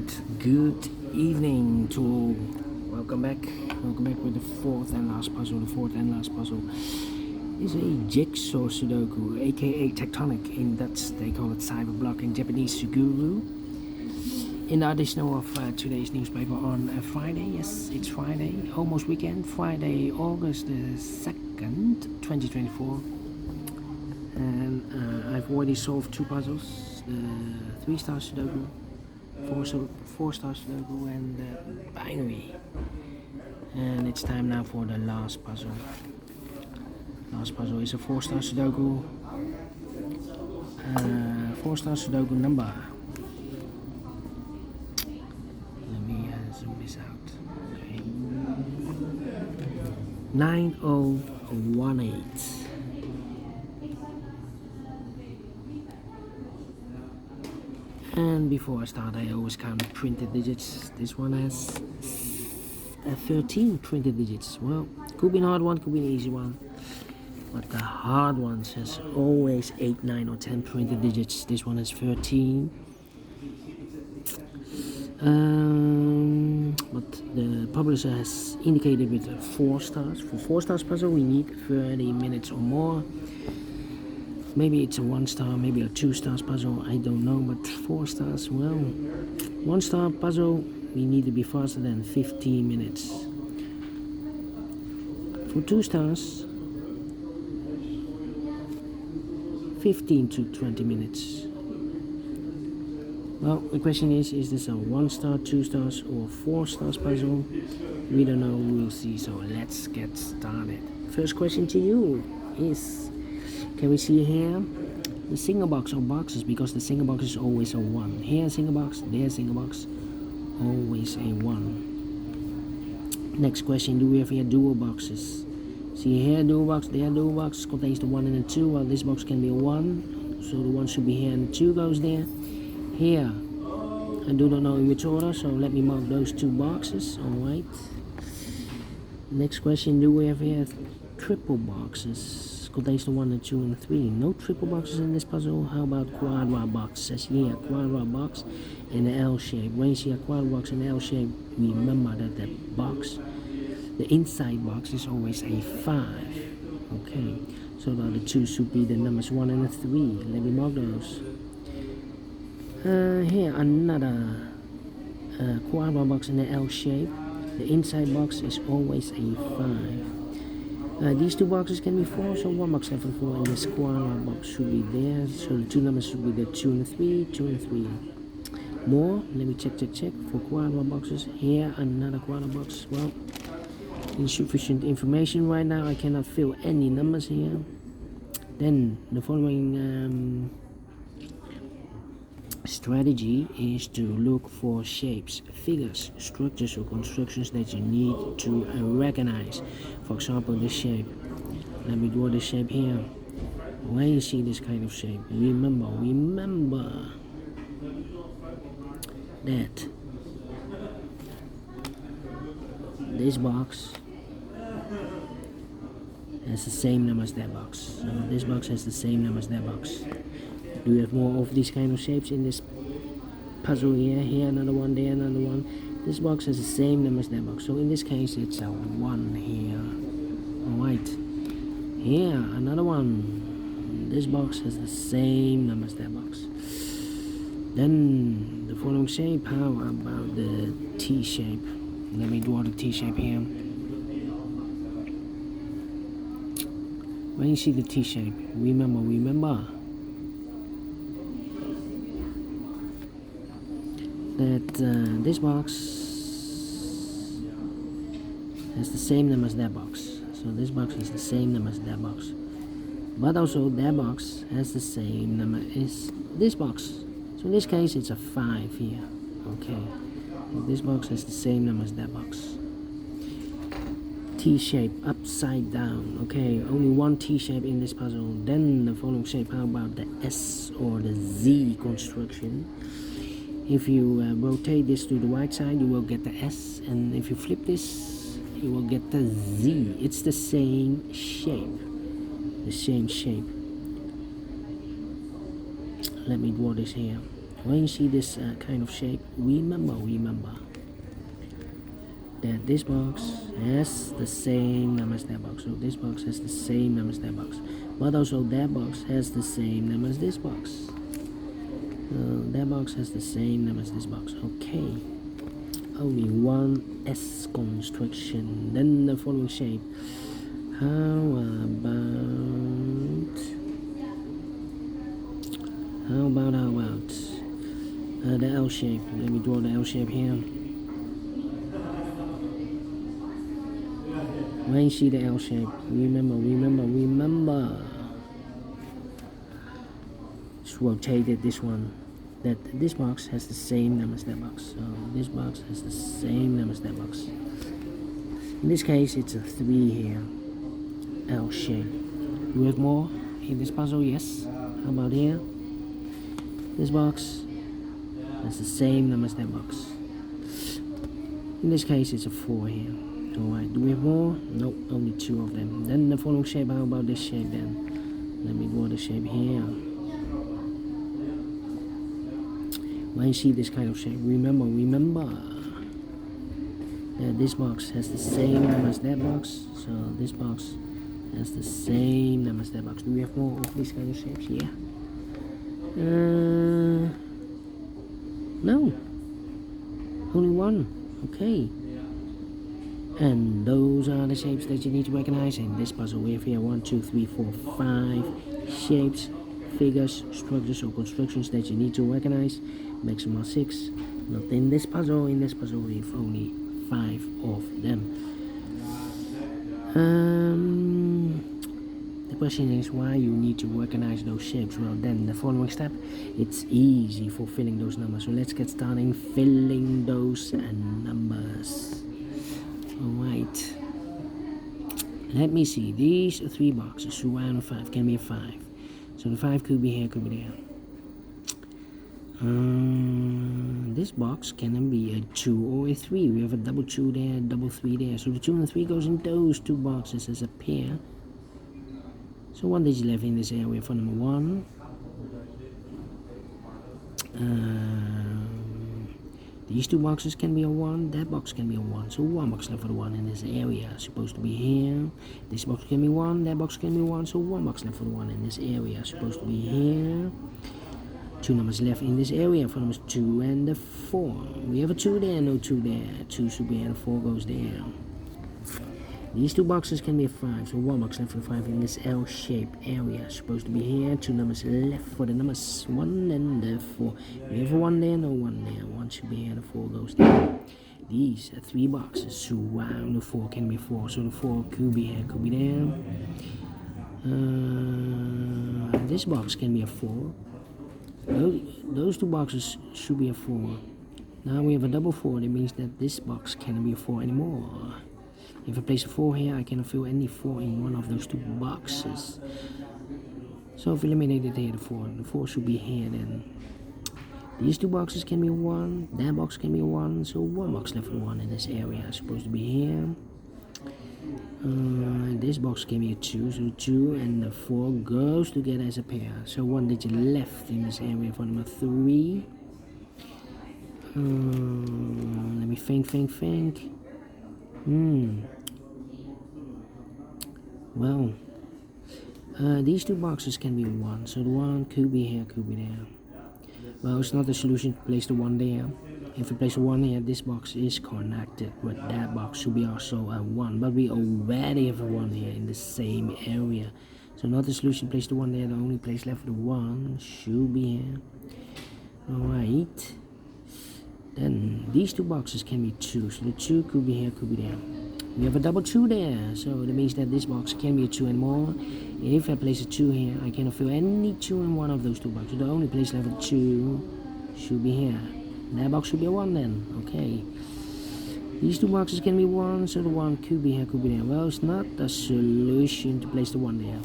Alright, good evening to all. Welcome back with the fourth and last puzzle. The fourth and last puzzle is a Jigsaw Sudoku, a.k.a. Tectonic. In Dutch they call it cyberblock, in Japanese Suguru. In the edition of today's newspaper on Friday, yes, it's Friday, almost weekend, Friday, August the 2nd, 2024. And I've already solved two puzzles, the 3-star Sudoku, 4-star Sudoku, and the binary. And it's time now for the last puzzle. Last puzzle is a 4-star Sudoku. 4-star Sudoku number. Let me zoom this out. Okay. 9018. And before I start, I always count printed digits. This one has 13 printed digits. Well, could be an hard one, could be an easy one. But the hard ones has always 8, 9 or 10 printed digits. This one has 13. But the publisher has indicated with 4 stars. For 4 stars puzzle we need 30 minutes or more. Maybe it's a 1-star, maybe a 2-star puzzle, I don't know, but 4 stars, well, 1-star puzzle, we need to be faster than 15 minutes. For 2 stars, 15 to 20 minutes. Well, the question is this a 1-star, 2 stars, or 4 stars puzzle? We don't know, we'll see, so let's get started. First question to you is, can we see here the single box or boxes, because the single box is always a 1. Here single box, there single box, always a 1. Next question, do we have here dual boxes? See here dual box, there dual box, contains the 1 and the 2. Well, this box can be a 1, so the 1 should be here and the 2 goes there. Here, I do not know in which order, so let me mark those 2 boxes. Alright. Next question, do we have here triple boxes? Contains the 1 and 2 and 3. No triple boxes in this puzzle. How about quadra box? Says here quadra box in the L shape. When you see a quadra box in the L shape, remember that the box, the inside box, is always a 5. Okay, so the other 2 should be the numbers 1 and 3. Let me mark those. Here another quadra box in the L shape. The inside box is always a 5. These 2 boxes can be 4, so 1 box left and 4, and this quadra box should be there, so the 2 numbers should be the 2 and 3, 2 and 3. More, let me check for quadra boxes. Here another quadra box. Well, insufficient information right now, I cannot fill any numbers here. Then the following strategy is to look for shapes, figures, structures or constructions that you need to recognize. For example, this shape. Let me draw this shape here. When you see this kind of shape, remember that this box has the same number as that box. So this box has the same number as that box. Do you have more of these kind of shapes in this puzzle here? Here another one, there another one. This box has the same number as that box. So in this case it's a 1 here. Alright. Here another one. This box has the same number as that box. Then the following shape, how about the T shape? Let me draw the T shape here. When you see the T shape, remember that this box has the same number as that box. So this box has the same number as that box. But also that box has the same number as this box. So in this case it's a 5 here. Okay. This box has the same number as that box. T shape upside down. Okay, only 1 T shape in this puzzle. Then the following shape, how about the S or the Z construction? If you rotate this to the right side, you will get the S, and if you flip this, you will get the Z. It's the same shape. Let me draw this here. when you see this kind of shape, remember that this box has the same number as that box. So this box has the same number as that box, but also that box has the same number as this box. That box has the same number as this box. Okay, only one S construction. Then the following shape. How about the L shape? Let me draw the L shape here. When you see the L shape, remember. Just rotated this one. That this box has the same number as that box. So this box has the same number as that box. In this case, it's a 3 here. L shape. You have more in this puzzle? Yes. How about here? This box has the same number as that box. In this case, it's a 4 here. Alright, do we have more? Nope, only 2 of them. Then the following shape, how about this shape then? Let me draw the shape here. When you see this kind of shape, remember that this box has the same number as that box. So this box has the same number as that box. Do we have more of these kind of shapes? Yeah. No. Only one. Okay. And those are the shapes that you need to recognize in this puzzle. We have here 1, 2, 3, 4, 5 shapes, figures, structures or constructions that you need to recognize. Maximum 6. Not in this puzzle. In this puzzle we have only 5 of them. The question is why you need to recognize those shapes. Well, then the following step, it's easy for filling those numbers. So let's get started filling those numbers. Alright, let me see. These 3 boxes, 2 out of 5 can be a 5. So the 5 could be here, could be there. This box can be a 2 or a 3. We have a double 2 there, double 3 there. So the 2 and the 3 goes in those 2 boxes as a pair. So 1 digit left in this area for number 1. These 2 boxes can be a 1, that box can be a 1. So 1 box left for the 1 in this area, supposed to be here. This box can be 1, that box can be 1. So 1 box left for the 1 in this area, supposed to be here. 2 numbers left in this area for numbers 2 and the 4. We have a 2 there, no 2 there. 2 should be here, and 4 goes there. These 2 boxes can be a 5, so 1 box left for the 5 in this L-shaped area, supposed to be here. 2 numbers left for the numbers 1 and the 4. We have a 1 there, no 1 there. 1 should be here, the 4 goes there. These 3 boxes surround the 4, can be 4, so the 4 could be here, could be there. This box can be a 4. Those 2 boxes should be a 4. Now we have a double 4, that means that this box cannot be a 4 anymore. If I place a 4 here, I cannot fill any 4 in one of those 2 boxes. So if we eliminate it here, the 4 should be here then. These 2 boxes can be a 1, that box can be a 1, so 1 box left for 1 in this area, supposed to be here. This box can be a 2, so 2 and the 4 goes together as a pair. So 1 digit left in this area for number 3. Let me think. Well, these 2 boxes can be 1, so the 1 could be here, could be there. Well, it's not a solution to place the 1 there. If we place a 1 here, this box is connected with that box, should be also a 1. But we already have a 1 here in the same area. So not a solution, place the 1 there, the only place left for the 1 should be here. Alright. Then these 2 boxes can be 2, so the 2 could be here, could be there. We have a double 2 there, so that means that this box can be a 2 and more. If I place a 2 here, I cannot fill any 2 in one of those 2 boxes. The only place left for 2 should be here. That box should be a 1 then, okay. These 2 boxes can be 1, so the 1 could be here, could be there. Well, it's not a solution to place the 1 there.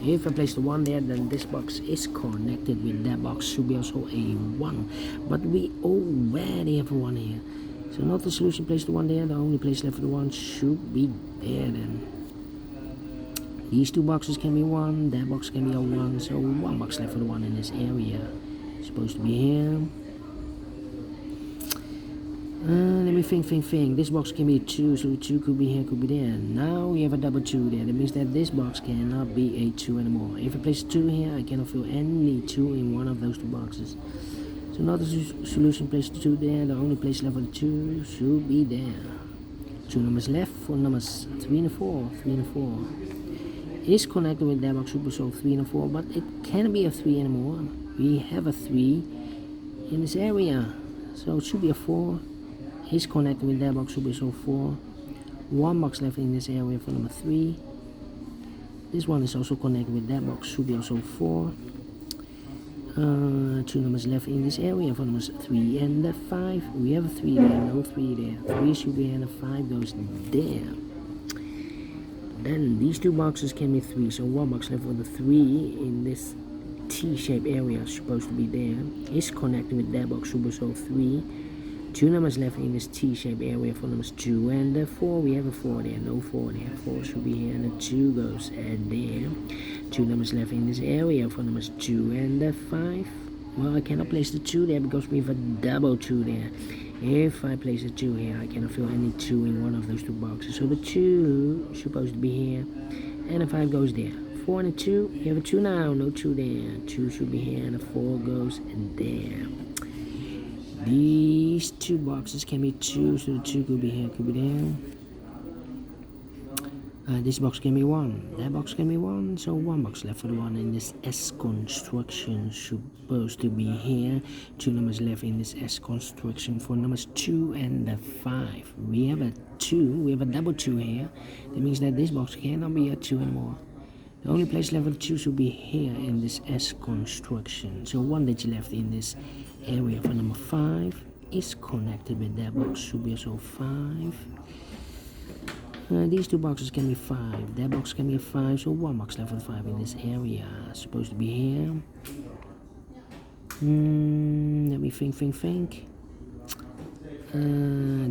If I place the 1 there, then this box is connected with that box, should be also a 1. But we already have a 1 here. So not the solution, place the 1 there, the only place left for the 1 should be there then. These 2 boxes can be 1, that box can be a 1, so 1 box left for the 1 in this area. Supposed to be here. me think. This box can be 2, so 2 could be here, could be there. Now we have a double 2 there. That means that this box cannot be a 2 anymore. If I place 2 here, I cannot fill any 2 in one of those 2 boxes. So another solution, place 2 there. The only place left for the 2 should be there. 2 numbers left for numbers 3 and 4. 3 and 4 is connected with that box, should be so 3 and 4, but it can't be a 3 anymore. We have a 3 in this area, so it should be a 4. Is connected with that box, should be so 4. 1 box left in this area for number 3. This one is also connected with that box, should be also 4. 2 numbers left in this area for numbers 3 and 5. We have a 3 there, no 3 there. 3 should be here and a 5 goes there. Then these 2 boxes can be 3, so 1 box left for the 3 in this T-shaped area supposed to be there. Is connected with that box, should be so 3. 2 numbers left in this T-shaped area for numbers 2 and 4. We have a 4 there, no 4 there. 4 should be here and a 2 goes there. 2 numbers left in this area for numbers 2 and 5. Well, I cannot place the 2 there because we have a double 2 there. If I place a 2 here, I cannot fill any 2 in one of those 2 boxes. So the 2 is supposed to be here and a 5 goes there. 4 and a 2, we have a 2 now, no 2 there. 2 should be here and a 4 goes there. These 2 boxes can be 2, so the 2 could be here, could be there. This box can be 1, that box can be 1, so 1 box left for the 1 in this S construction, supposed to be here. 2 numbers left in this S construction for numbers 2 and 5. We have a 2, we have a double 2 here. That means that this box cannot be a 2 anymore. The only place left for the 2 should be here in this S construction. So 1 digit left in this area for number 5 is connected with that box, should be also 5. These 2 boxes can be 5, that box can be a 5, so 1 box left for the 5 in this area, supposed to be here. Let me think.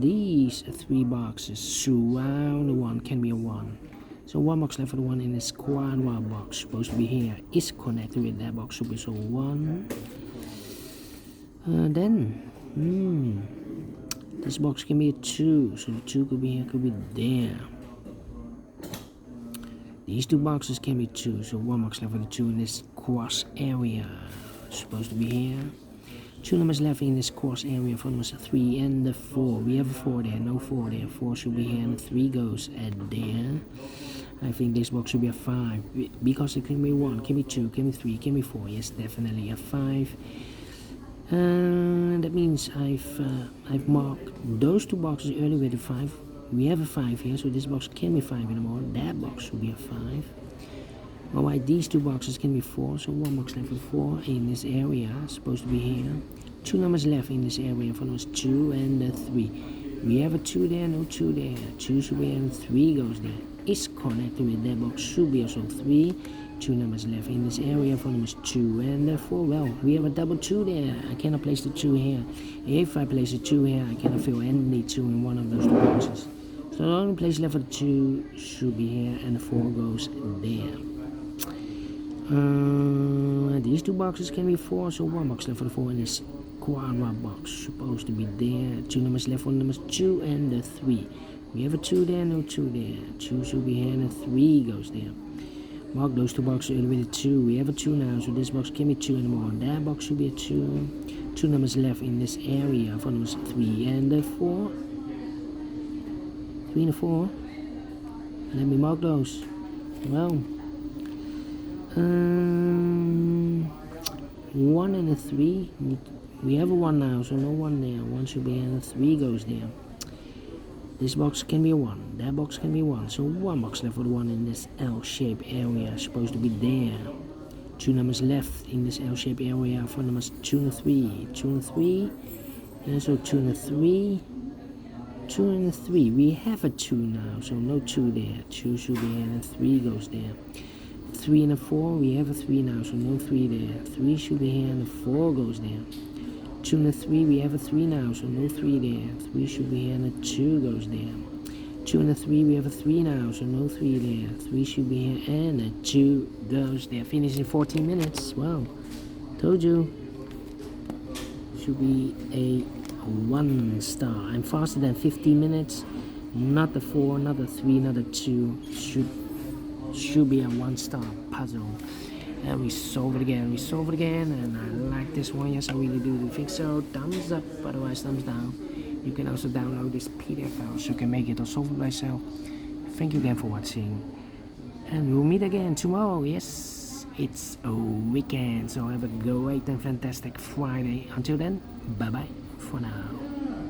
These 3 boxes surround the 1 can be a 1. So 1 box left for the 1 in this quadra box, supposed to be here, is connected with that box, should be so 1. This box can be a 2, so the 2 could be here, could be there. These 2 boxes can be 2, so 1 box left for the 2 in this cross area, supposed to be here. 2 numbers left in this cross area for numbers 3 and 4. We have a 4 there, no 4 there. 4 should be here and 3 goes there. I think this box should be a 5 because it can be 1, can be 2, can be 3, can be 4. Yes, definitely a 5. That means I've marked those 2 boxes earlier with a 5. We have a 5 here, so this box can be 5 anymore. That box should be a 5. Alright, these 2 boxes can be 4, so 1 box left for 4 in this area, supposed to be here. 2 numbers left in this area for numbers 2 and 3. We have a 2 there, no 2 there. 2 should be here and 3 goes there. Is connected with that box, should be also 3. 2 numbers left in this area for numbers 2 and 4. Well, we have a double 2 there. I cannot place the 2 here. If I place a 2 here, I cannot fill any 2 in one of those 2 boxes. So the only place left for the 2 should be here and the 4 goes there. These 2 boxes can be 4, so 1 box left for the 4 in this quadra box, supposed to be there. 2 numbers left for numbers 2 and 3. We have a 2 there, no 2 there. 2 should be here and a 3 goes there. Mark those 2 boxes earlier with a 2. We have a 2 now, so this box can be 2 anymore. That box should be a 2. 2 numbers left in this area for numbers 3 and 4. 3 and 4. Let me mark those. Well, 1 and a 3. We have a 1 now, so no 1 there. 1 should be here and a 3 goes there. This box can be a 1, that box can be 1, so 1 box left for the 1 in this L-shaped area, supposed to be there. 2 numbers left in this L-shaped area for numbers 2 and 3. 2 and 3, and so 2 and 3, 2 and 3. We have a 2 now, so no 2 there. 2 should be here and a 3 goes there. 3 and a 4, we have a 3 now, so no 3 there. 3 should be here and a 4 goes there. 2 and a 3, we have a 3 now, so no 3 there. 3 should be here and a 2 goes there. 2 and a 3, we have a 3 now, so no 3 there. 3 should be here and a 2 goes there. Finish in 14 minutes. Wow, told you. Should be a 1 star. I'm faster than 50 minutes. Not the 4, not the 3, not the 2. Should be a 1 star puzzle. And we solve it again, and I like this one. Yes, I really do think so. Thumbs up, otherwise thumbs down. You can also download this PDF file so you can make it or solve it by yourself. Thank you again for watching, and we'll meet again tomorrow. Yes, it's a weekend, so have a great and fantastic Friday. Until then, bye bye for now.